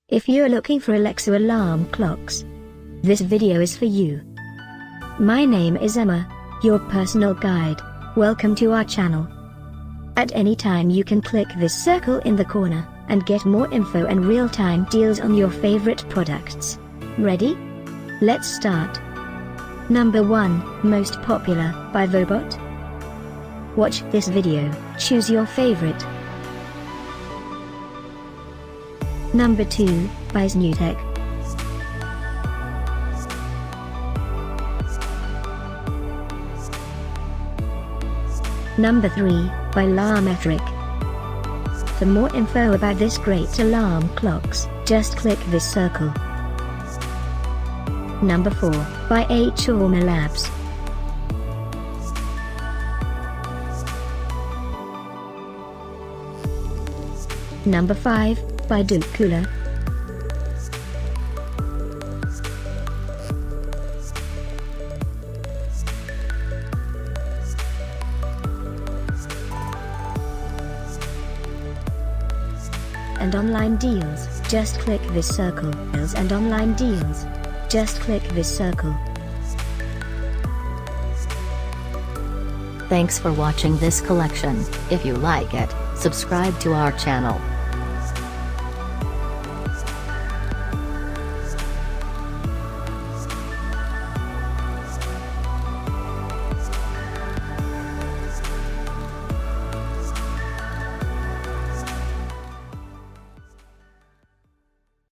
If you're looking for Alexa alarm clocks, this video is for you. My name is Emma, your personal guide. Welcome to our channel. At any time you can click this circle in the corner, and get more info and real-time deals on your favorite products. Ready? Let's start. Number 1, Most Popular, by Vobot. Watch this video, choose your favorite. Number 2, by Tech. Number 3, by LaMetric. For more info about this great alarm clocks, just click this circle. Number 4, by hOmeLabs. Number 5, by Cooler. And online deals, just click this circle. And online deals, just click this circle. Thanks for watching this collection. If you like it, subscribe to our channel.